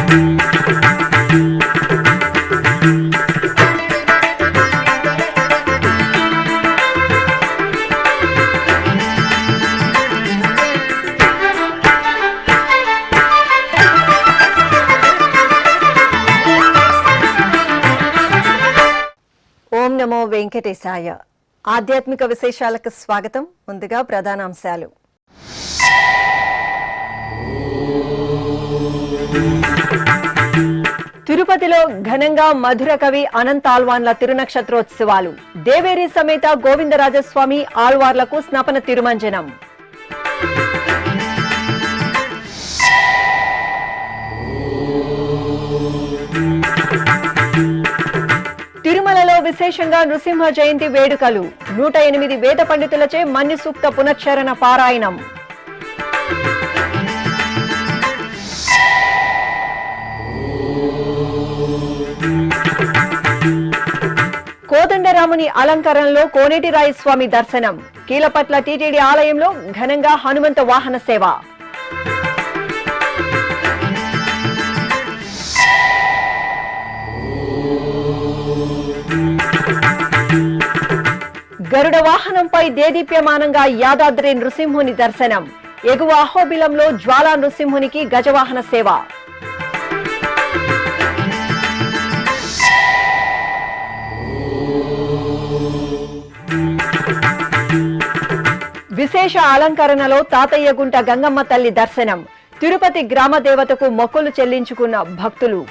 ఓం నమో వెంకటేశాయ. ఆధ్యాత్మిక విశేషాలకు స్వాగతం. ముందుగా ప్రధానాంశాలు. తిరుపతిలో ఘనంగా మధుర కవి అనంత ఆళ్వాన్ల తిరునక్షత్రోత్సవాలు. దేవేరి సమేత గోవిందరాజస్వామి ఆళ్వార్లకు స్నపన తిరుమంజనం. తిరుమలలో విశేషంగా నృసింహ జయంతి వేడుకలు. 108 వేద పండితులచే మన్య సూక్త పునశ్చరణ పారాయణం. కోదండరాముని అలంకరణలో కోనేటిరాయి స్వామి దర్శనం. కీలపట్ల టీటీడీ ఆలయంలో ఘనంగా హనుమంత వాహన సేవ. గరుడ వాహనంపై దేదీప్యమానంగా యాదాద్రి నృసింహుని దర్శనం. ఎగువ అహోబిలంలో జ్వాలా నృసింహునికి గజవాహన సేవ. విశేష అలంకరణలో తాతయ్యగుంట గంగమ్మ తల్లి దర్శనం. తిరుపతి గ్రామ దేవతకు మొక్కులు చెల్లించుకున్న భక్తులు.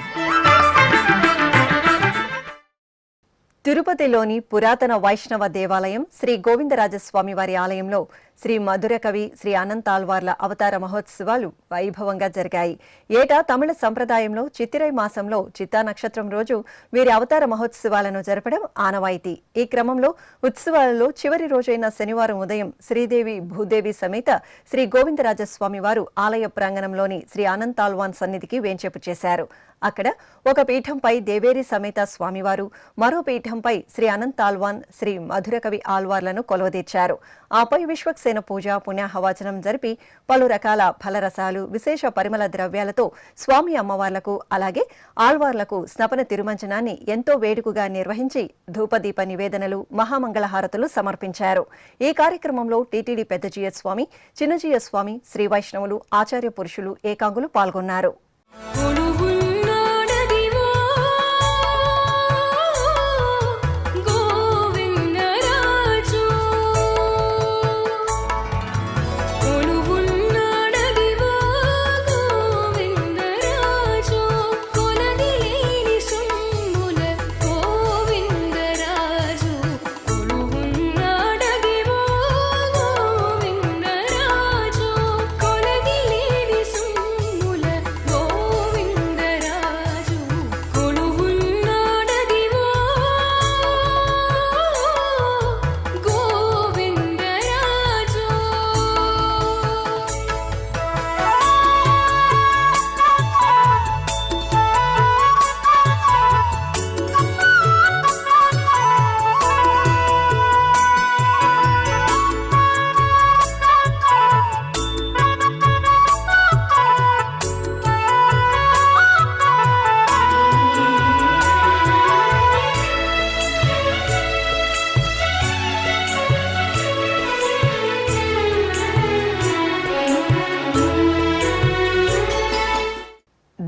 తిరుపతిలోని పురాతన వైష్ణవ దేవాలయం శ్రీ గోవిందరాజస్వామి వారి ఆలయంలో శ్రీ మధుర కవి శ్రీ అనంత ఆళ్వార్ల అవతార మహోత్సవాలు వైభవంగా జరిగాయి. ఏటా తమిళ సంప్రదాయంలో చిత్తిరై మాసంలో చిత్తా నక్షత్రం రోజు వీరి అవతార మహోత్సవాలను జరపడం ఆనవాయితీ. ఈ క్రమంలో ఉత్సవాలలో చివరి రోజైన శనివారం ఉదయం శ్రీదేవి భూదేవి సమేత శ్రీ గోవిందరాజస్వామి వారు ఆలయ ప్రాంగణంలోని శ్రీ అనంత ఆళ్వాన్ సన్నిధికి వేంచేపు చేశారు. అక్కడ ఒక పీఠంపై దేవేరి సమేత స్వామివారు, మరో పీఠంపై శ్రీ అనంత ఆళ్వాన్, శ్రీ మధుర కవి ఆళ్వార్లను కొలువదీర్చారు. ఆపై విశ్వక్సేన పూజ, పుణ్యాహవాచనం జరిపి పలు రకాల ఫలరసాలు, విశేష పరిమళ ద్రవ్యాలతో స్వామి అమ్మవార్లకు అలాగే ఆళ్వార్లకు స్నపన తిరుమంజనాన్ని ఎంతో వేడుకగా నిర్వహించి ధూపదీప నివేదనలు, మహామంగళహారతులు సమర్పించారు. ఈ కార్యక్రమంలో టీటీడీ పెద్దజీయ స్వామి, చిన్నజీయ స్వామి, శ్రీ వైష్ణవులు, ఆచార్య పురుషులు, ఏకాంగులు పాల్గొన్నారు.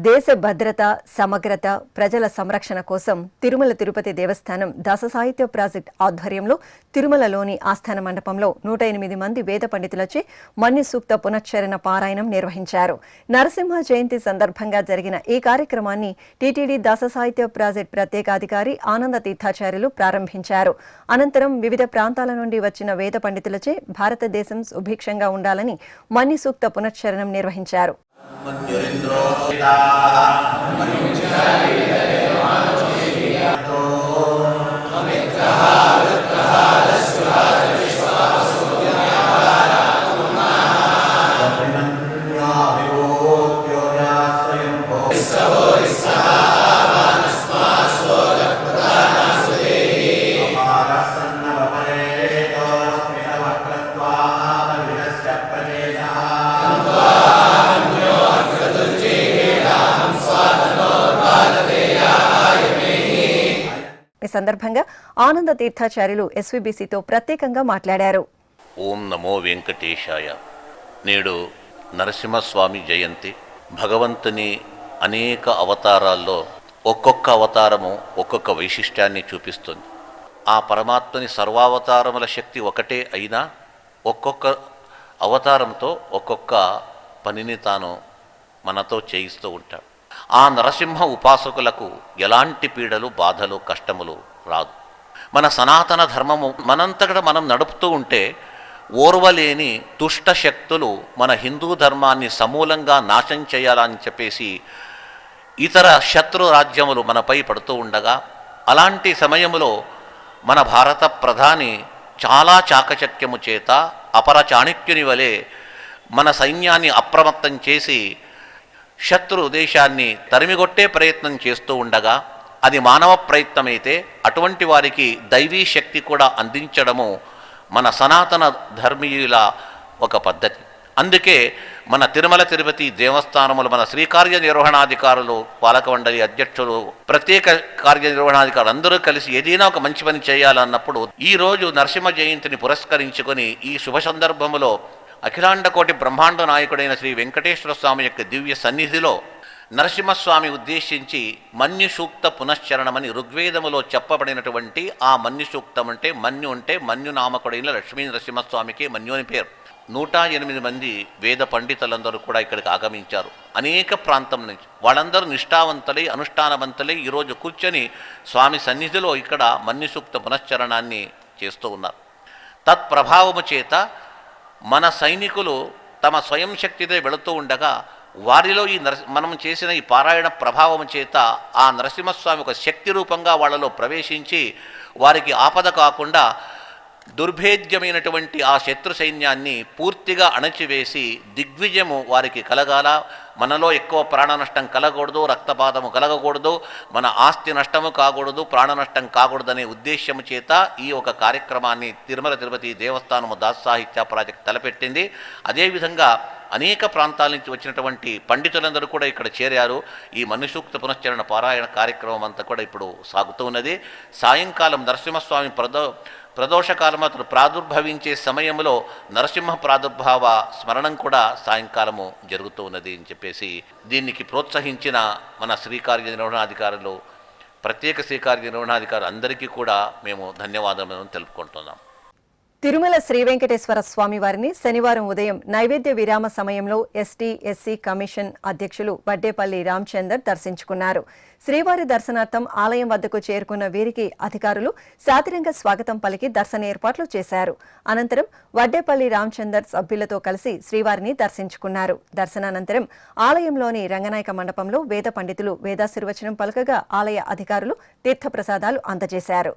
దేశ భద్రత, సమగ్రత, ప్రజల సంరక్షణ కోసం తిరుమల తిరుపతి దేవస్థానం దాస సాహిత్య ప్రాజెక్ట్ ఆధ్వర్యంలో తిరుమలలోని ఆస్థాన మండపంలో 108 మంది వేద పండితులచే మన్య సూక్త పునశ్చరణ పారాయణం నిర్వహించారు. నరసింహ జయంతి సందర్భంగా జరిగిన ఈ కార్యక్రమాన్ని టీటీడీ దాస సాహిత్య ప్రాజెక్ట్ ప్రత్యేకాధికారి ఆనంద తీర్థాచార్యులు ప్రారంభించారు. అనంతరం వివిధ ప్రాంతాల నుండి వచ్చిన వేద పండితులచే భారతదేశం సుభిక్షంగా ఉండాలని మన్య సూక్త పునశ్చరణం నిర్వహించారు. Hum సందర్భంగా ఆనంద తీర్థాచార్యులు ఎస్వీబీసీతో ప్రత్యేకంగా మాట్లాడారు. ఓం నమో వెంకటేశాయ. నేడు నరసింహస్వామి జయంతి. భగవంతుని అనేక అవతారాల్లో ఒక్కొక్క అవతారము ఒక్కొక్క వైశిష్ట్యాన్ని చూపిస్తుంది. ఆ పరమాత్మని సర్వావతారముల శక్తి ఒకటే అయినా ఒక్కొక్క అవతారంతో ఒక్కొక్క పనిని తాను మనతో చేయిస్తూ ఉంటాడు. ఆ నరసింహ ఉపాసకులకు ఎలాంటి పీడలు, బాధలు, కష్టములు రాదు. మన సనాతన ధర్మము మనంతటా మనం నడుపుతూ ఉంటే ఓర్వలేని దుష్ట శక్తులు మన హిందూ ధర్మాన్ని సమూలంగా నాశనం చేయాలని చెప్పేసి ఇతర శత్రు రాజ్యములు మనపై పడుతూ ఉండగా, అలాంటి సమయంలో మన భారత ప్రధాని చాలా చాకచక్యము చేత అపర చాణక్యుని వలె మన సైన్యాన్ని అప్రమత్తం చేసి శత్రు దేశాన్ని తరిమిగొట్టే ప్రయత్నం చేస్తూ ఉండగా, అది మానవ ప్రయత్నమైతే అటువంటి వారికి దైవీ శక్తి కూడా అందించడము మన సనాతన ధర్మీయుల ఒక పద్ధతి. అందుకే మన తిరుమల తిరుపతి దేవస్థానములు, మన శ్రీ కార్యనిర్వహణాధికారులు, పాలక మండలి అధ్యక్షులు, ప్రత్యేక కార్యనిర్వహణాధికారులు అందరూ కలిసి ఏదైనా ఒక మంచి పని చేయాలన్నప్పుడు ఈరోజు నరసింహ జయంతిని పురస్కరించుకొని ఈ శుభ సందర్భములో అఖిలాండకోటి బ్రహ్మాండ నాయకుడైన శ్రీ వెంకటేశ్వర స్వామి యొక్క దివ్య సన్నిధిలో నరసింహస్వామి ఉద్దేశించి మన్యు సూక్త పునశ్చరణమని ఋగ్వేదములో చెప్పబడినటువంటి ఆ మన్యు సూక్తం అంటే మన్యు నామకుడైన లక్ష్మీ నరసింహస్వామికి మన్యు అని పేరు. 108 మంది వేద పండితులందరూ కూడా ఇక్కడికి ఆగమించారు. అనేక ప్రాంతం నుంచి వాళ్ళందరూ నిష్ఠావంతులై అనుష్ఠానవంతులై ఈరోజు కూర్చొని స్వామి సన్నిధిలో ఇక్కడ మన్యు సూక్త పునశ్చరణాన్ని చేస్తూ ఉన్నారు. తత్ప్రభావము చేత మన సైనికులు తమ స్వయం శక్తితో వెళుతూ ఉండగా వారిలో మనం చేసిన ఈ పారాయణ ప్రభావం చేత ఆ నరసింహస్వామి ఒక శక్తి రూపంగా వాళ్ళలో ప్రవేశించి వారికి ఆపద కాకుండా దుర్భేద్యమైనటువంటి ఆ శత్రు సైన్యాన్ని పూర్తిగా అణచివేసి దిగ్విజయము వారికి కలగాల. మనలో ఎక్కువ ప్రాణ నష్టం కలగకూడదు, రక్తపాతము కలగకూడదు, మన ఆస్తి నష్టము కాకూడదు, ప్రాణ నష్టం కాకూడదనే ఉద్దేశ్యము చేత ఈ ఒక కార్యక్రమాన్ని తిరుమల తిరుపతి దేవస్థానము దాససాహిత్య ప్రాజెక్ట్ తలపెట్టింది. అదేవిధంగా అనేక ప్రాంతాల నుంచి వచ్చినటువంటి పండితులందరూ కూడా ఇక్కడ చేరారు. ఈ మన్యుసూక్త పునశ్చరణ పారాయణ కార్యక్రమం అంతా కూడా ఇప్పుడు సాగుతూ ఉన్నది. సాయంకాలం నరసింహస్వామి ప్రదోషకాలం అతను ప్రాదుర్భవించే సమయంలో నరసింహ ప్రాదుర్భావ స్మరణం కూడా సాయంకాలము జరుగుతూ ఉన్నది అని చెప్పేసి దీనికి ప్రోత్సహించిన మన శ్రీ కార్యనిర్వహణాధికారులు, ప్రత్యేక శ్రీ కార్యనిర్వహణాధికారులు అందరికీ కూడా మేము ధన్యవాదాలను తెలుపుకుంటున్నాం. తిరుమల శ్రీ వెంకటేశ్వర స్వామి వారిని శనివారం ఉదయం నైవేద్య విరామ సమయంలో ఎస్టీ ఎస్సీ కమిషన్ అధ్యక్షులు వడ్డేపల్లి రామచందర్ దర్శించుకున్నారు. శ్రీవారి దర్శనార్థం ఆలయం వద్దకు చేరుకున్న వీరికి అధికారులు సాదరంగా స్వాగతం పలికి దర్శన ఏర్పాట్లు చేశారు. అనంతరం వడ్డేపల్లి రామచందర్ సభ్యులతో కలిసి శ్రీవారిని దర్శించుకున్నారు. దర్శనానంతరం ఆలయంలోని రంగనాయక మండపంలో వేద పండితులు వేదాశీర్వచనం పలకగా ఆలయ అధికారులు తీర్థప్రసాదాలు అందజేశారు.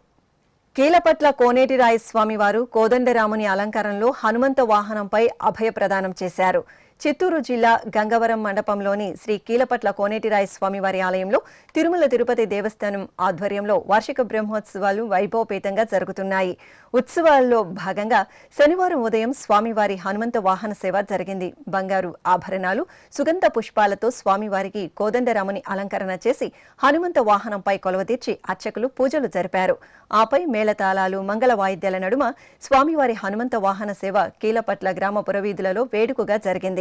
కీలపట్ల కోనేటిరాయ స్వామివారు కోదండరాముని అలంకారంలో హనుమంత వాహనంపై అభయ ప్రదానం చేశారు. చిత్తూరు జిల్లా గంగవరం మండపంలోని శ్రీ కీలపట్ల కోనేటిరాయ స్వామివారి ఆలయంలో తిరుమల తిరుపతి దేవస్థానం ఆధ్వర్యంలో వార్షిక బ్రహ్మోత్సవాలు వైభవపేతంగా జరుగుతున్నాయి. ఉత్సవాల్లో భాగంగా శనివారం ఉదయం స్వామివారి హనుమంత వాహన సేవ జరిగింది. బంగారు ఆభరణాలు, సుగంధ పుష్పాలతో స్వామివారికి కోదండరాముని అలంకరణ చేసి హనుమంత వాహనంపై కొలవదీర్చి అర్చకులు పూజలు జరిపారు. ఆపై మేళతాళాలు, మంగళ వాయిద్యాల నడుమ స్వామివారి హనుమంత వాహన సేవ కీలపట్ల గ్రామ పురవీధులలో వేడుకగా జరిగింది.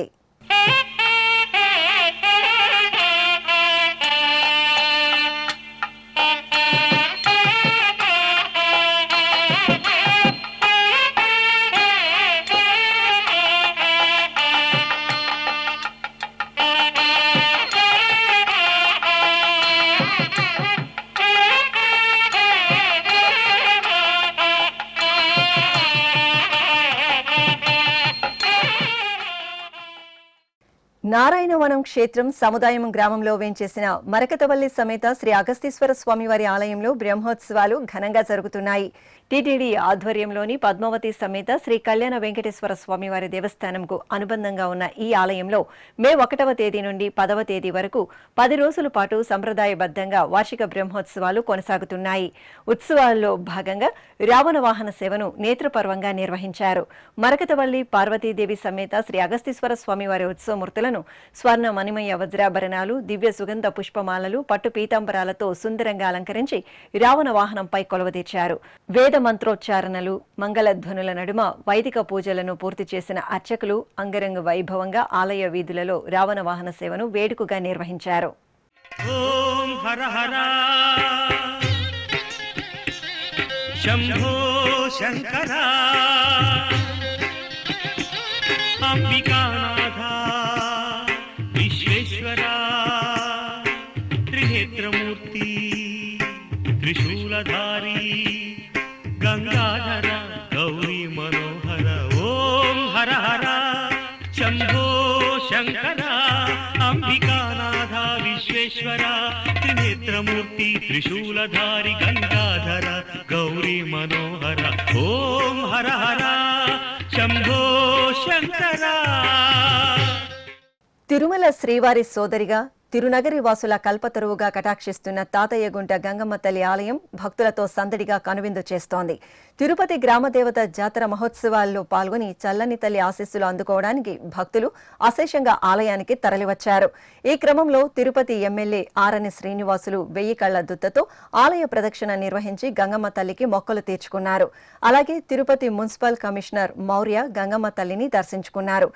నారాయణవనం క్షేత్రం సముదాయం గ్రామంలో వేంచేసిన మరకతవల్లి సమేత శ్రీ అగస్తీశ్వర స్వామివారి ఆలయంలో బ్రహ్మోత్సవాలు ఘనంగా జరుగుతున్నాయి. టీటీడీ ఆధ్వర్యంలోని పద్మావతి సమేత శ్రీ కళ్యాణ వెంకటేశ్వర స్వామివారి దేవస్థానంకు అనుబంధంగా ఉన్న ఈ ఆలయంలో మే 1వ తేదీ నుండి 10వ తేదీ వరకు 10 రోజుల పాటు సంప్రదాయబద్ధంగా వార్షిక బ్రహ్మోత్సవాలు కొనసాగుతున్నాయి. ఉత్సవాల్లో భాగంగా రావణ వాహన సేవను నేత్రపర్వంగా నిర్వహించారు. మరకతవల్లి పార్వతీదేవి సమేత శ్రీ అగస్తీశ్వర స్వామివారి ఉత్సవమూర్తులను స్వర్ణ మణిమయ వజ్రాభరణాలు, దివ్య సుగంధ పుష్పమాలలు, పట్టు పీతాంబరాలతో సుందరంగా అలంకరించి రావణ వాహనంపై కొలువుదీర్చారు. వేద మంత్రోచ్చారణలు, మంగళధ్వనుల నడుమ వైదిక పూజలను పూర్తి చేసిన అర్చకులు అంగరంగ వైభవంగా ఆలయ వీధులలో రావణ వాహన సేవను వేడుకగా నిర్వహించారు. ఓం హర హర శంభో శంకర అంబికానాథ విశ్వేశ్వర త్రినేత్రమూర్తి త్రిశూలధారి గంగాధర గౌరీ మనోహర. ఓం హర హర శంభో శంకర అంబికానాథ విశ్వేశ్వర త్రినేత్రమూర్తి త్రిశూలధారి గంగాధర గౌరీ మనోహర. ఓం హర హర శంభో శంకర. తిరుమల శ్రీవారి సోదరిగా తిరునగరి వాసుల కల్పతరువుగా కటాక్షిస్తున్న తాతయ్యగుంట గంగమ్మ తల్లి ఆలయం భక్తులతో సందడిగా కనువిందు చేస్తోంది. తిరుపతి గ్రామదేవత జాతర మహోత్సవాల్లో పాల్గొని చల్లని తల్లి ఆశీస్సులు అందుకోవడానికి భక్తులు అశేషంగా ఆలయానికి తరలివచ్చారు. ఈ క్రమంలో తిరుపతి ఎమ్మెల్యే ఆరణి శ్రీనివాసులు 1000 కళ్ల దుత్తతో ఆలయ ప్రదక్షిణ నిర్వహించి గంగమ్మ తల్లికి మొక్కలు తీర్చుకున్నారు. అలాగే తిరుపతి మున్సిపల్ కమిషనర్ మౌర్య గంగమ్మ తల్లిని దర్శించుకున్నారు.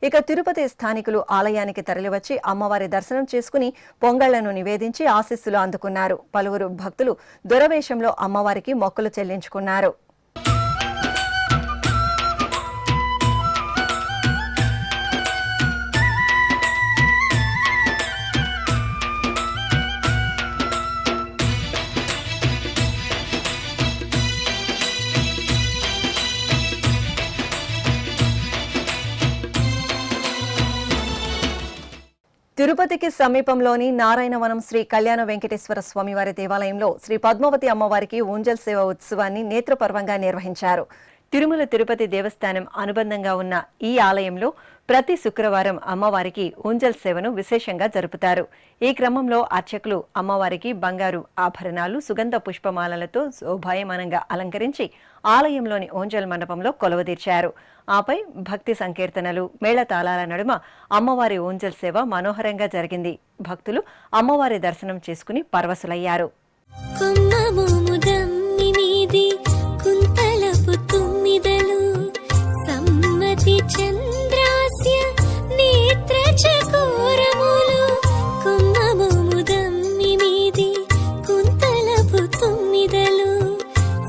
ఇక తిరుపతి స్థానికులు ఆలయానికి తరలివచ్చి అమ్మవారి దర్శనం చేసుకుని పొంగళ్లను నివేదించి ఆశీస్సులు అందుకున్నారు. పలువురు భక్తులు దొరవేషంలో అమ్మవారికి మొక్కులు చెల్లించుకున్నారు. తిరుపతికి సమీపంలోని నారాయణవనం శ్రీ కళ్యాణ వెంకటేశ్వర స్వామివారి దేవాలయంలో శ్రీ పద్మావతి అమ్మవారికి ఊంజల్ సేవ ఉత్సవాన్ని నేత్రపర్వంగా నిర్వహించారు. తిరుమల తిరుపతి దేవస్థానం అనుబంధంగా ఉన్న ఈ ఆలయంలో ప్రతి శుక్రవారం అమ్మవారికి ఊంజల్ సేవను విశేషంగా జరుపుతారు. ఈ క్రమంలో అర్చకులు అమ్మవారికి బంగారు ఆభరణాలు, సుగంధ పుష్పమాలలతో శోభాయమానంగా అలంకరించి ఆలయంలోని ఊంజల్ మండపంలో కొలువుదీర్చారు. ఆపై భక్తి సంకీర్తనలు, మేళతాళాల నడుమ అమ్మవారి ఊంజల్ సేవ మనోహరంగా జరిగింది. భక్తులు అమ్మవారి దర్శనం చేసుకుని పరవశులయ్యారు. చంద్రాస్య నేత్ర చకోరములు కొమ్మముదమ్మి మీది కుంతలపు తుమ్మిదలు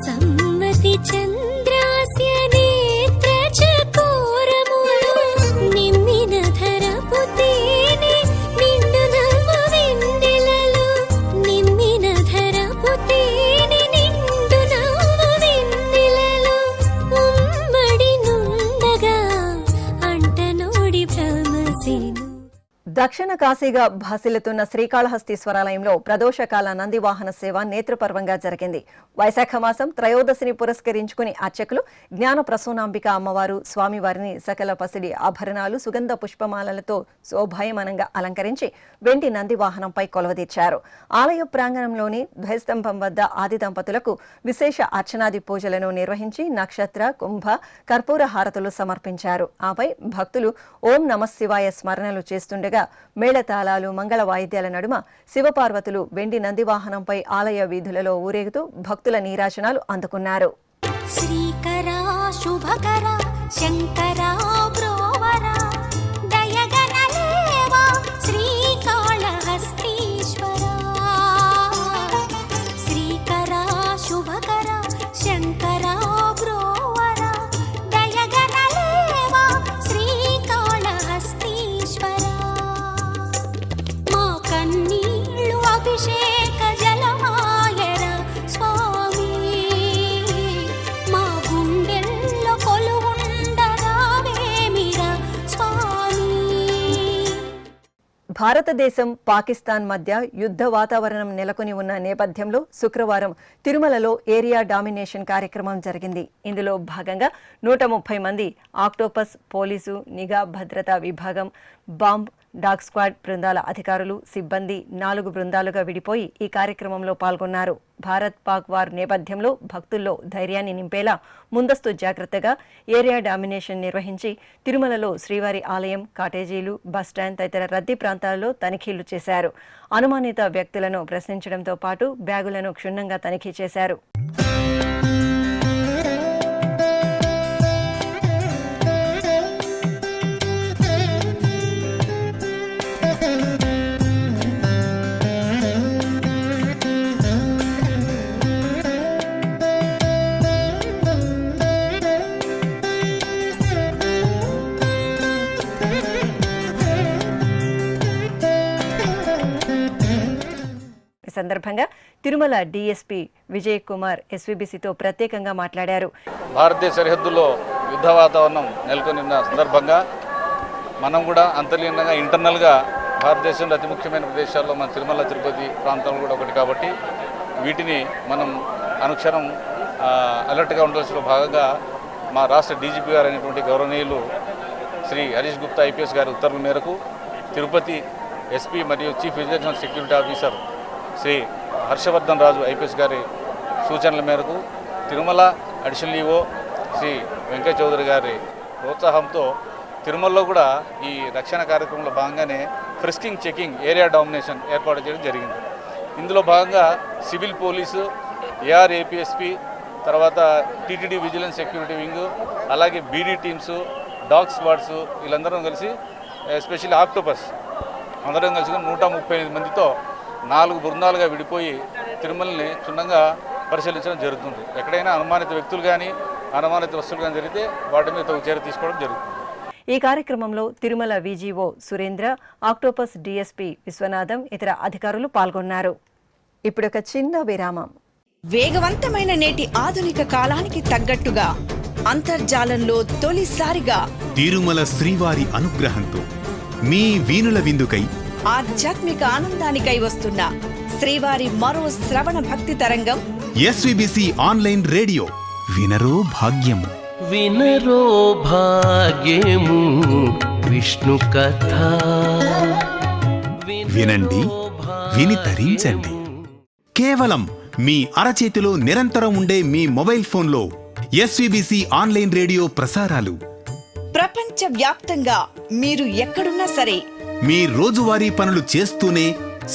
సమ్మతి చంద్రాస్య నేత్ర చకోరములు నిమ్మిన ధరపు తేనె నిండు నవ్వ వెన్నెలలు నిమ్మిన ధరపు తేనె నిండు నవ్వ వెన్నెలలు ఉమ్మడి నుండగా అంటనోడి భ్రమసేను. దక్షిణ కాశీగా భాసిల్లుతున్న శ్రీకాళహస్తీశ్వరాలయంలో ప్రదోషకాల నందివాహన సేవ నేత్రపర్వంగా జరిగింది. వైశాఖ మాసం త్రయోదశిని పురస్కరించుకుని అర్చకులు జ్ఞాన ప్రసూనాంబిక అమ్మవారు స్వామివారిని సకల పసిడి ఆభరణాలు, సుగంధ పుష్పమాలలతో శోభాయమానంగా అలంకరించి వెండి నందివాహనంపై కొలువుదీర్చారు. ఆలయ ప్రాంగణంలోని ధ్వజస్తంభం వద్ద ఆది దంపతులకు విశేష అర్చనాది పూజలను నిర్వహించి నక్షత్ర, కుంభ, కర్పూర హారతులు సమర్పించారు. ఆపై భక్తులు ఓం నమఃశివాయ స్మరణలు చేస్తుండగా మేళతాళాలు, మంగళ వాయిద్యాల నడుమ శివపార్వతులు వెండి నందివాహనంపై ఆలయ వీధులలో ఊరేగుతూ భక్తుల నీరాజనాలు అందుకున్నారు. శ్రీకరా శుభకరా శంకరా బ్రోవరా దయగనలేవా శ్రీకాళహస్తీశ్వరా శ్రీకరా శుభకరా శంకరా అభిషేక జలమాయరా స్వామి మా గుండెల్లో కొలువుండరావేమిరా స్వామి. భారతదేశం పాకిస్తాన్ మధ్య యుద్ధ వాతావరణం నెలకొని ఉన్న నేపథ్యంలో శుక్రవారం తిరుమలలో ఏరియా డామినేషన్ కార్యక్రమం జరిగింది. ఇందులో భాగంగా 130 మంది ఆక్టోపస్ పోలీసు నిఘా భద్రతా విభాగం బాంబ్ డాగ్ స్క్వాడ్ బృందాల అధికారులు సిబ్బంది 4 బృందాలుగా విడిపోయి ఈ కార్యక్రమంలో పాల్గొన్నారు. భారత్ పాక్ వార్ నేపథ్యంలో భక్తుల్లో ధైర్యాన్ని నింపేలా ముందస్తు జాగ్రత్తగా ఏరియా డామినేషన్ నిర్వహించి తిరుమలలో శ్రీవారి ఆలయం, కాటేజీలు, బస్టాండ్ తదితర రద్దీ ప్రాంతాల్లో తనిఖీలు చేశారు. అనుమానిత వ్యక్తులను ప్రశ్నించడంతో పాటు బ్యాగులను క్షుణ్ణంగా తనిఖీ చేశారు. ఈ సందర్భంగా తిరుమల డీఎస్పీ విజయ్ కుమార్ ఎస్వీబీసీతో ప్రత్యేకంగా మాట్లాడారు. భారతదేశ సరిహద్దుల్లో యుద్ధ వాతావరణం నెలకొన్న సందర్భంగా మనం కూడా అంతర్లీనంగా ఇంటర్నల్గా భారతదేశంలో అతి ముఖ్యమైన ప్రదేశాల్లో మన తిరుమల తిరుపతి ప్రాంతం కూడా ఒకటి కాబట్టి వీటిని మనం అనుక్షణం అలర్ట్గా ఉండవలసిన భాగంగా మా రాష్ట్ర డీజీపీ గారు అయినటువంటి గౌరవనీయులు శ్రీ హరీష్ గుప్తా ఐపీఎస్ గారి ఉత్తర్వుల మేరకు తిరుపతి ఎస్పీ మరియు chief vigilance security officer Shri Harshavardhan Raju IPS గారి సూచనల మేరకు తిరుమల అడిషనల్ ఈఓ శ్రీ వెంకయ్య చౌదరి గారి ప్రోత్సాహంతో తిరుమలలో కూడా ఈ రక్షణ కార్యక్రమంలో భాగంగానే ఫ్రిస్కింగ్ చెకింగ్ ఏరియా డామినేషన్ ఏర్పాటు చేయడం జరిగింది. ఇందులో భాగంగా సివిల్ పోలీసు, ఏఆర్ఏపీఎస్పీ, తర్వాత టీటీడీ విజిలెన్స్ సెక్యూరిటీ వింగ్, అలాగే బీడీ టీమ్స్, డాగ్ స్క్వాడ్స్ వీళ్ళందరం కలిసి ఎస్పెషల్లీ ఆక్టోపస్ అందరం కలిసి 138 మందితో 4 బృందాలుగా విడిపోయి తిరుమలని క్షుణ్ణంగా పరిశీలించడం జరుగుతుంది. ఎక్కడైనా అనుమానిత వ్యక్తులు కానీ అనుమానిత వస్తువులు కానీ జరిగితే వాటి మీద తగు చర్య తీసుకోవడం జరుగుతుంది. ఈ కార్యక్రమంలో Tirumala VGO Surendra, Octopus DSP Viswanatham, ఇతర అధికారులు పాల్గొన్నారు. ఇప్పుడు ఒక చిన్న విరామం. వేగవంతమైన నేటి ఆధునిక కాలానికి తగ్గట్టుగా అంతర్జాలంలో తొలిసారిగా తిరుమల శ్రీవారి అనుగ్రహంతో మీ వీణుల విందుకై ఆధ్యాత్మిక ఆనందానికై వస్తున్న శ్రీవారి మరో శ్రవణ భక్తి తరంగం ఎస్వీబీసీ ఆన్లైన్ రేడియో. వినరో భాగ్యము, వినరో భాగ్యము విష్ణు కథ. వినండి, విని తరించండి. కేవలం మీ అరచేతిలో నిరంతరం ఉండే మీ మొబైల్ ఫోన్లో ఎస్వీబీసీ ఆన్లైన్ రేడియో ప్రసారాలు ప్రపంచ వ్యాప్తంగా మీరు ఎక్కడున్నా సరే మీ రోజువారీ పనులు చేస్తూనే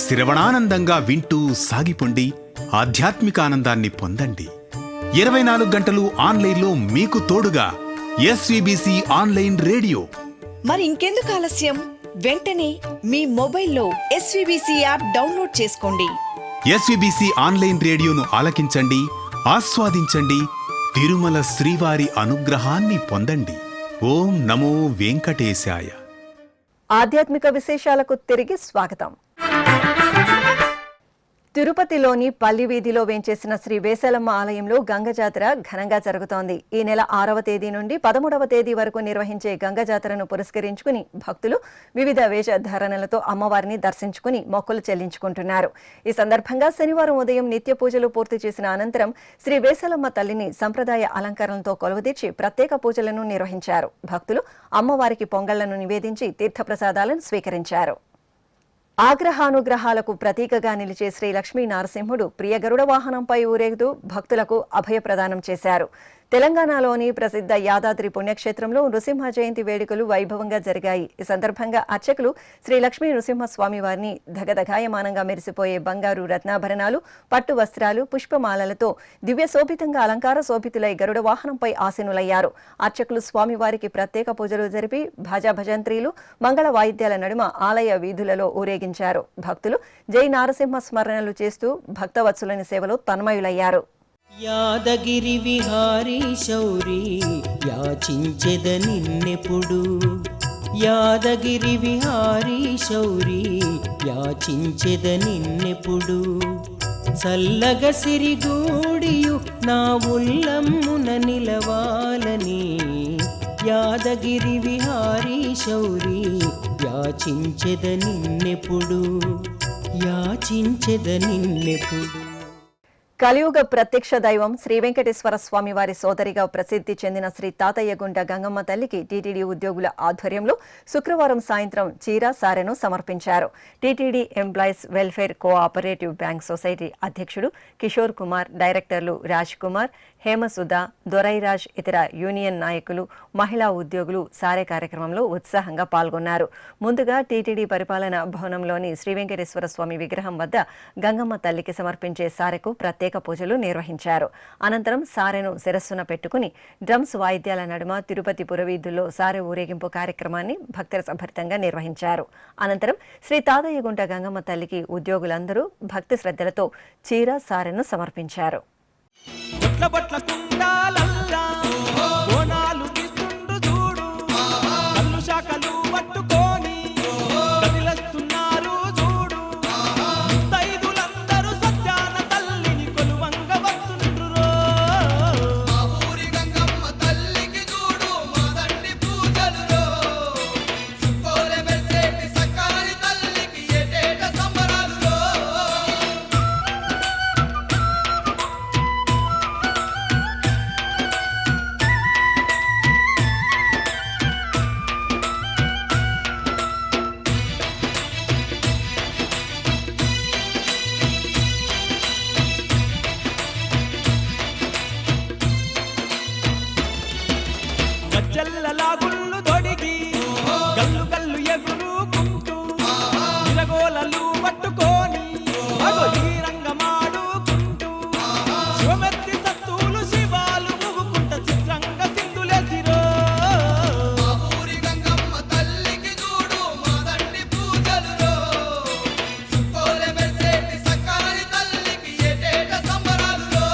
శ్రవణానందంగా వింటూ సాగిపోండి. ఆధ్యాత్మిక ఆనందాన్ని పొందండి. 24 గంటలు ఆన్లైన్లో మీకు తోడుగా ఎస్వీబీసీ ఆన్లైన్ రేడియో. మరి ఇంకెందుకు ఆలస్యం? వెంటనే మీ మొబైల్లో ఎస్వీబీసీ యాప్ డౌన్లోడ్ చేసుకోండి. ఎస్వీబీసీ ఆన్లైన్ రేడియోను ఆలకించండి, ఆస్వాదించండి. తిరుమల శ్రీవారి అనుగ్రహాన్ని పొందండి. ఓం నమో వెంకటేశాయ. ఆధ్యాత్మిక విశేషాలకు తిరిగి స్వాగతం. తిరుపతిలోని పల్లి వీధిలో వేంచేసిన శ్రీ వేసలమ్మ ఆలయంలో గంగ జాతర ఘనంగా జరుగుతోంది. ఈ నెల 6వ తేదీ నుండి 13వ తేదీ వరకు నిర్వహించే గంగ జాతరను పురస్కరించుకుని భక్తులు వివిధ వేషధారణలతో అమ్మవారిని దర్శించుకుని మొక్కులు చెల్లించుకుంటున్నారు. ఈ సందర్భంగా శనివారం ఉదయం నిత్య పూజలు పూర్తి చేసిన అనంతరం శ్రీ వేసలమ్మ తల్లిని సంప్రదాయ అలంకరణలతో కొలువుదీర్చి ప్రత్యేక పూజలను నిర్వహించారు. భక్తులు అమ్మవారికి పొంగళ్లను నివేదించి తీర్థప్రసాదాలను స్వీకరించారు. ఆగ్రహానుగ్రహాలకు ప్రతీకగా నిలిచే శ్రీ లక్ష్మీ నరసింహుడు ప్రియ గరుడ వాహనంపై ఊరేగుతూ భక్తులకు అభయప్రదానం చేశారు. తెలంగాణలోని ప్రసిద్ధ యాదాద్రి పుణ్యక్షేత్రంలో నృసింహ జయంతి వేడుకలు వైభవంగా జరిగాయి. ఈ సందర్భంగా అర్చకులు శ్రీ లక్ష్మీ నృసింహస్వామి వారిని దగదగాయమానంగా మెరిసిపోయే బంగారు రత్నాభరణాలు, పట్టు వస్త్రాలు, పుష్పమాలలతో దివ్య శోభితంగా అలంకార శోభితులై గరుడ వాహనంపై ఆసీనులయ్యారు. అర్చకులు స్వామివారికి ప్రత్యేక పూజలు జరిపి భాజా భజంత్రీలు, మంగళ వాయిద్యాల నడుమ ఆలయ వీధులలో ఊరేగించారు. భక్తులు జై నారసింహ స్మరణలు చేస్తూ భక్తవత్సలుని సేవలో తన్మయులయ్యారు. యాదగిరి విహారీ శౌరి యాచించెద నిన్నెప్పుడు, యాదగిరి విహారీ శౌరి యాచించెద నిన్నెప్పుడు చల్లగ సిరిగూడియు నా ఉల్లమ్మున నిలవాలని యాదగిరి విహారీ శౌరి యాచించెద నిన్నెప్పుడు యాచించెద నిన్నెప్పుడు. కలియుగ ప్రత్యక్ష దైవం శ్రీ వెంకటేశ్వర స్వామి వారి సోదరిగా ప్రసిద్ధి చెందిన శ్రీ తాతయ్యగుంట గంగమ్మ తల్లికి టీటీడీ ఉద్యోగుల ఆధ్వర్యంలో శుక్రవారం సాయంత్రం చీర సారెను సమర్పించారు. TTD employees welfare cooperative bank society అధ్యక్షుడు కిషోర్ కుమార్, డైరెక్టర్లు రాజ్ కుమార్, హేమసుధ, దొరైరాజ్, ఇతర యూనియన్ నాయకులు, మహిళా ఉద్యోగులు సారే కార్యక్రమంలో ఉత్సాహంగా పాల్గొన్నారు. ముందుగా టీటీడీ పరిపాలన భవనంలోని శ్రీ వెంకటేశ్వర స్వామి విగ్రహం వద్ద గంగమ్మ తల్లికి సమర్పించే సారెకు ప్రత్యేక పూజలు నిర్వహించారు. అనంతరం సారెను శిరస్సున పెట్టుకుని డ్రమ్స్ వాయిద్యాల నడుమ తిరుపతి పురవీధుల్లో సారె ఊరేగింపు కార్యక్రమాన్ని భక్తిరసభరితంగా నిర్వహించారు. అనంతరం శ్రీ తాతయ్యగుంట గంగమ్మ తల్లికి ఉద్యోగులందరూ భక్తి శ్రద్ధలతో చీర సారెను సమర్పించారు. బొట్ల బొట్ల కుండాలల్లా బోనాలు తీస్తుండు చూడు, కళ్ళు శాఖలు పట్టుకొని కదిలస్తున్నారు చూడు, ముత్తైదులందరూ సత్యాన తల్లిని కొలువంగ వస్తుండ్రు. ఊరి గంగమ్మ తల్లికి చూడు మా దండి పూజలు, సుక్కోలె మెరిసేటి సక్కాని తల్లికి ఏటేట సంబరాలు. గజ్జల్లలాగుళ్ళు తొడిగి గల్లు గల్లు ఎగురుకుంటూ నిరగోలలు పట్టుకొని అగో ఈ రంగమాడుకుంటూ శివమెత్తి సత్తులు శివాలు ముగుకుంట చిత్రంగ సింధులేసిరో. ఊరి గంగమ్మ తల్లికి చూడు మా దండి పూజలు, సుక్కోలె మెరిసేటి సక్కాని తల్లికి ఏటేట సంబరాలు.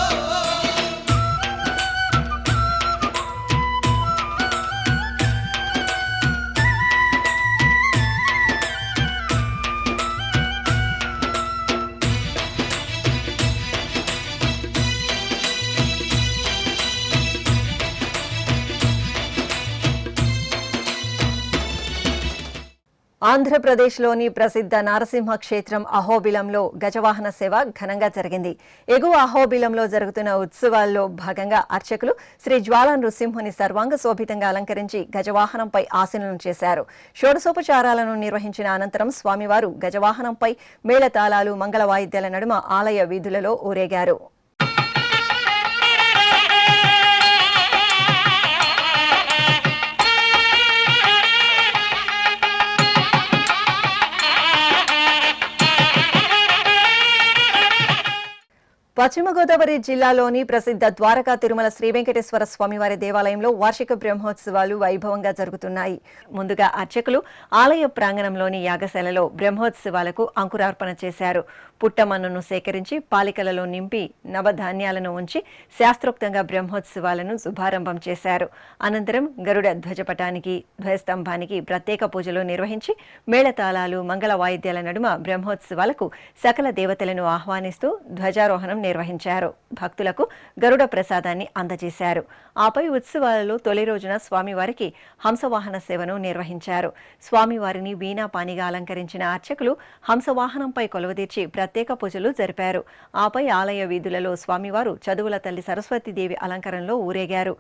ఆంధ్రప్రదేశ్లోని ప్రసిద్ధ నారసింహ క్షేత్రం అహోబిలంలో గజవాహన సేవ ఘనంగా జరిగింది. ఎగువ అహోబిలంలో జరుగుతున్న ఉత్సవాల్లో భాగంగా అర్చకులు శ్రీ జ్వాలా నృసింహుని సర్వాంగ శోభితంగా అలంకరించి గజవాహనంపై ఆసీనులను చేశారు. షోడశోపచారాలను నిర్వహించిన అనంతరం స్వామివారు గజవాహనంపై మేళతాళాలు, మంగళ వాయిద్యాల నడుమ ఆలయ వీధులలో ఊరేగారు. పశ్చిమ గోదావరి జిల్లాలోని ప్రసిద్ధ ద్వారకా తిరుమల శ్రీ వెంకటేశ్వర స్వామివారి దేవాలయంలో వార్షిక బ్రహ్మోత్సవాలు వైభవంగా జరుగుతున్నాయి. ముందుగా అర్చకులు ఆలయ ప్రాంగణంలోని యాగశాలలో బ్రహ్మోత్సవాలకు అంకురార్పణ చేశారు. పుట్టమన్నును సేకరించి పాలికలలో నింపి నవధాన్యాలను ఉంచి శాస్త్రోక్తంగా బ్రహ్మోత్సవాలను శుభారంభం చేశారు. అనంతరం గరుడ ధ్వజపటానికి, ధ్వజస్తంభానికి ప్రత్యేక పూజలు నిర్వహించి మేళతాళాలు, మంగళ వాయిద్యాల నడుమ బ్రహ్మోత్సవాలకు సకల దేవతలను ఆహ్వానిస్తూ ధ్వజారోహణం నిర్వహించారు. భక్తులకు గరుడ ప్రసాదాన్ని అందజేశారు. ఆపై ఉత్సవాలలో తొలి రోజున స్వామివారికి హంసవాహన సేవను నిర్వహించారు. స్వామివారిని వీణాపానిగా అలంకరించిన అర్చకులు హంసవాహనంపై కొలువుదీర్చి ప్రత్యేక పూజలు జరిపారు. ఆపై ఆలయ వీధులలో స్వామివారు చదువుల తల్లి సరస్వతీదేవి అలంకరణలో ఊరేగారు.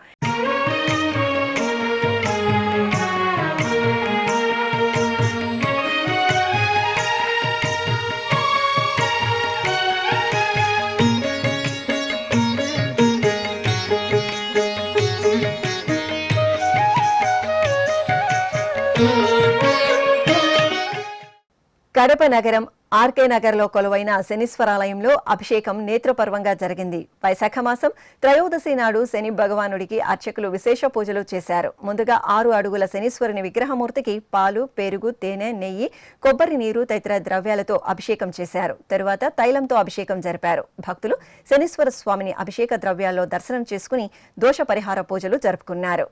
కడప నగరం ఆర్కే నగర్లో కొలువైన శనీశ్వరాలయంలో అభిషేకం నేత్రపర్వంగా జరిగింది. వైశాఖ మాసం త్రయోదశి నాడు శని భగవానుడికి అర్చకులు విశేష పూజలు చేశారు. ముందుగా 6 అడుగుల శనీశ్వరుని విగ్రహమూర్తికి పాలు, పెరుగు, తేనె, నెయ్యి, కొబ్బరి నీరు తదితర ద్రవ్యాలతో అభిషేకం చేశారు. తరువాత తైలంతో అభిషేకం జరిపారు. భక్తులు శనీశ్వర స్వామిని అభిషేక ద్రవ్యాల్లో దర్శనం చేసుకుని దోష పరిహార పూజలు జరుపుకున్నారు.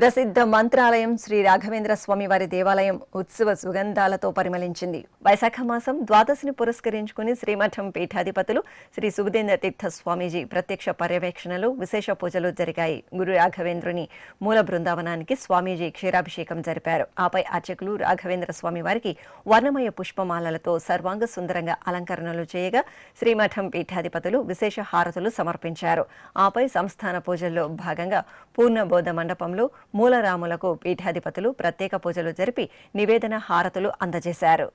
ప్రసిద్ధ మంత్రాలయం శ్రీ రాఘవేంద్ర స్వామి వారి దేవాలయం ఉత్సవ సుగంధాలతో పరిమళించింది. వైశాఖ మాసం ద్వాదశిని పురస్కరించుకుని శ్రీమఠం పీఠాధిపతులు శ్రీ సుబుధేంద్ర తీర్థ స్వామీజీ ప్రత్యక్ష పర్యవేక్షణలో విశేష పూజలు జరిగాయి. గురు రాఘవేంద్రుని మూల బృందావనానికి స్వామీజీ క్షీరాభిషేకం జరిపారు. ఆపై అర్చకులు రాఘవేంద్ర స్వామి వారికి వర్ణమయ పుష్పమాలలతో సర్వాంగ సుందరంగా అలంకరణలు చేయగా శ్రీమఠం పీఠాధిపతులు విశేష హారతులు సమర్పించారు. ఆపై సంస్థాన పూజల్లో భాగంగా పూర్ణబోధ మండపంలో మూలరాములకు పీఠాధిపతులు ప్రత్యేక పూజలు జరిపి నివేదన హారతులు అందజేశారు.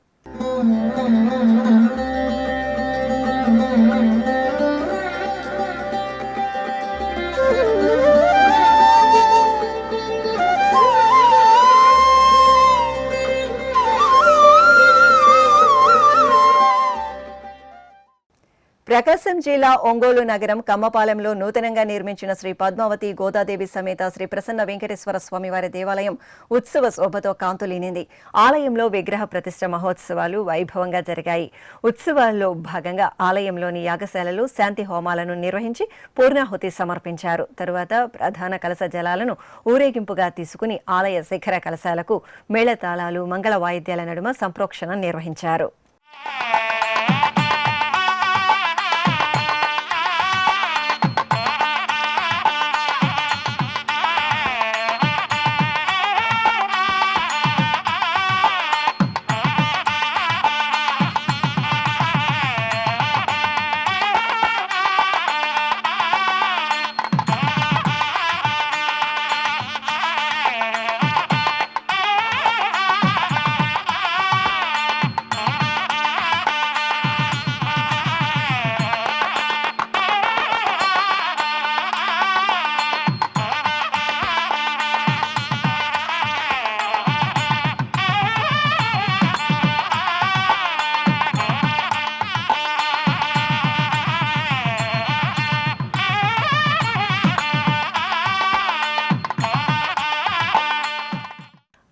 ప్రకాశం జిల్లా ఒంగోలు నగరం కమ్మపాలెంలో నూతనంగా నిర్మించిన శ్రీ పద్మావతి గోదాదేవి సమేత శ్రీ ప్రసన్న వెంకటేశ్వర స్వామివారి దేవాలయం ఉత్సవ శోభతో కాంతులీనింది. ఆలయంలో విగ్రహ ప్రతిష్ఠ మహోత్సవాలు వైభవంగా జరిగాయి. ఉత్సవాల్లో భాగంగా ఆలయంలోని యాగశాలలో శాంతి హోమాలను నిర్వహించి పూర్ణాహుతి సమర్పించారు. తరువాత ప్రధాన కలశ జలాలను ఊరేగింపుగా తీసుకుని ఆలయ శిఖర కలశాలకు మేళతాళాలు మంగళ వాయిద్యాల నడుమ సంప్రోక్షణ నిర్వహించారు.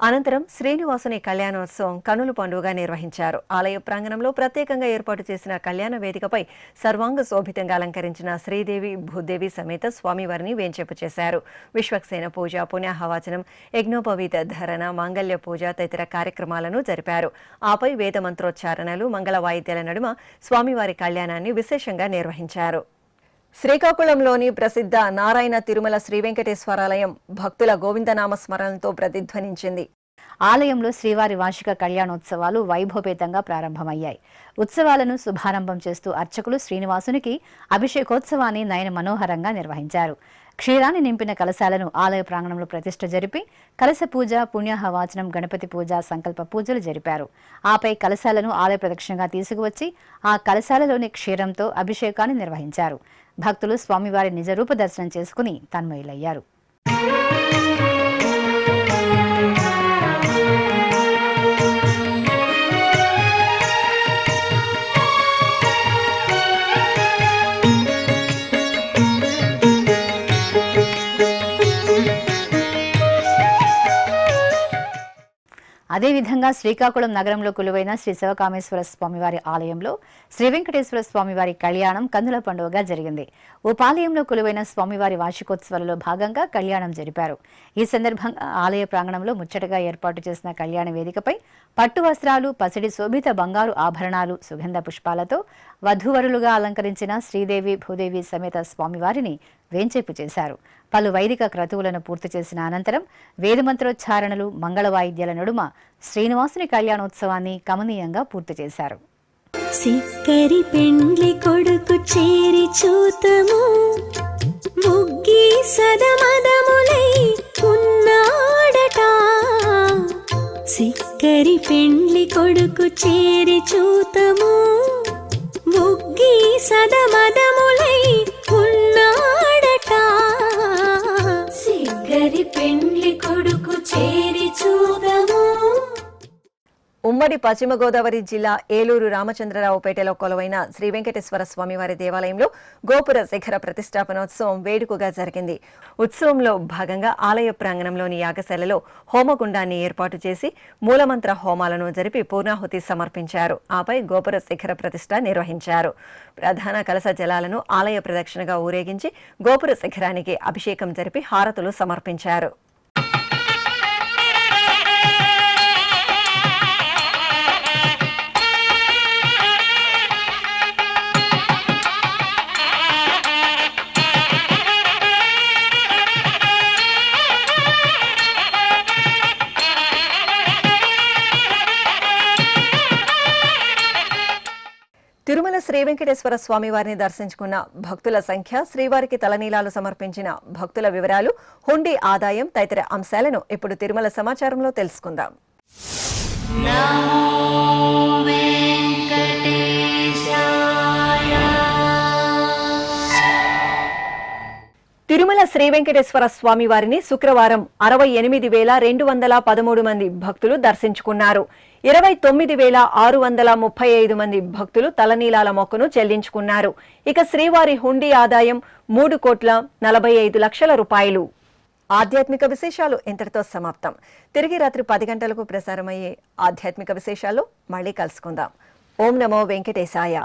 అనంతరం శ్రీనివాసుని కళ్యాణోత్సవం కనుల పండుగగా నిర్వహించారు. ఆలయ ప్రాంగణంలో ప్రత్యేకంగా ఏర్పాటు చేసిన కళ్యాణ వేదికపై సర్వాంగ శోభితంగా అలంకరించిన శ్రీదేవి భూదేవి సమేత స్వామివారిని వేంచేపు చేశారు. విశ్వక్సేన పూజ, పుణ్యాహవాచనం, యజ్ఞోపవీత ధరణ, మాంగళ్య పూజ తదితర కార్యక్రమాలను జరిపారు. ఆపై వేద మంత్రోచ్చారణలు, మంగళ వాయిద్యాల నడుమ స్వామివారి కళ్యాణాన్ని విశేషంగా నిర్వహించారు. శ్రీకాకుళంలోని ప్రసిద్ధ నారాయణ తిరుమల శ్రీ వెంకటేశ్వరాలయం భక్తుల గోవిందనామ స్మరణతో ప్రతిధ్వనించింది. ఆలయంలో శ్రీవారి వార్షిక కళ్యాణోత్సవాలు వైభవపేతంగా ప్రారంభమయ్యాయి. ఉత్సవాలను శుభారంభం చేస్తూ అర్చకులు శ్రీనివాసునికి అభిషేకోత్సవాన్ని నయన మనోహరంగా నిర్వహించారు. క్షీరాన్ని నింపిన కలశాలను ఆలయ ప్రాంగణంలో ప్రతిష్ఠ జరిపి కలశ పూజ, పుణ్యాహవాచనం, గణపతి పూజ, సంకల్ప పూజలు జరిపారు. ఆపై కలశాలను ఆలయ ప్రదక్షిణగా తీసుకువచ్చి ఆ కలశాలలోని క్షీరంతో అభిషేకాన్ని నిర్వహించారు. భక్తులు స్వామివారి నిజరూప దర్శనం చేసుకుని తన్మయులయ్యారు. అదేవిధంగా శ్రీకాకుళం నగరంలో కొలువైన శ్రీ శివకామేశ్వర స్వామివారి ఆలయంలో శ్రీ వెంకటేశ్వర స్వామివారి కళ్యాణం కన్నుల పండుగగా జరిగింది. ఉపాలయంలో కొలువైన స్వామివారి వార్షికోత్సవాలలో భాగంగా కళ్యాణం జరిపారు. ఈ సందర్భంగా ఆలయ ప్రాంగణంలో ముచ్చటగా ఏర్పాటు చేసిన కళ్యాణ వేదికపై పట్టు వస్త్రాలు, పసిడి శోభిత బంగారు ఆభరణాలు, సుగంధ పుష్పాలతో వధూవరులుగా అలంకరించిన శ్రీదేవి భూదేవి సమేత స్వామివారిని వేంచేపు చేశారు. పలు వైదిక క్రతువులను పూర్తి చేసిన అనంతరం వేదమంత్రోచ్చారణలు, మంగళ వాయిద్యాల నడుమ శ్రీనివాసుని కళ్యాణోత్సవాన్ని కమనీయంగా పూర్తి చేశారు. సిక్కరి పెండ్లి కొడుకు చేరి చూతము ముగ్గి సదమదములై ఉన్నాడట. సిక్కరి పెండ్లి కొడుకు చేరి చూతము ముగ్గి సదమదములై ఉన్నాడట. సిగ్గరి పెండ్లి కొడుకు చేరి చూదము. ఉమ్మడి పశ్చిమ గోదావరి జిల్లా ఏలూరు రామచంద్రరావుపేటలో కొలువైన శ్రీ వెంకటేశ్వర స్వామివారి దేవాలయంలో గోపుర శిఖర ప్రతిష్టాపనోత్సవం వేడుకగా జరిగింది. ఉత్సవంలో భాగంగా ఆలయ ప్రాంగణంలోని యాగశాలలో హోమగుండాన్ని ఏర్పాటు చేసి మూలమంత్ర హోమాలను జరిపి పూర్ణాహుతి సమర్పించారు. ఆపై గోపుర శిఖర ప్రతిష్ఠ నిర్వహించారు. ప్రధాన కలశ జలాలను ఆలయ ప్రదక్షిణగా ఊరేగించి గోపుర శిఖరానికి అభిషేకం జరిపి హారతులు సమర్పించారు. శ్రీ వెంకటేశ్వర స్వామి వారిని దర్శించుకున్న భక్తుల సంఖ్య, శ్రీవారికి తలనీలాలు సమర్పించిన భక్తుల వివరాలు, హుండీ ఆదాయం తదితర అంశాలను ఇప్పుడు తిరుమల సమాచారంలో తెలుసుకుందాం. తిరుమల శ్రీ వెంకటేశ్వర స్వామి వారిని శుక్రవారం 68,213 మంది భక్తులు దర్శించుకున్నారు. 29,635 మంది భక్తులు తలనీలాల మొక్కును చెల్లించుకున్నారు. ఇక శ్రీవారి హుండీ ఆదాయం 3,45,00,000 రూపాయలు. ఆధ్యాత్మిక విశేషాలు ఇంతటితో సమాప్తం. తిరిగి రాత్రి 10 గంటలకు ప్రసారమయ్యే ఆధ్యాత్మిక విశేషాల్లో మళ్ళీ కలుసుకుందాం. ఓం నమో వెంకటేశాయ.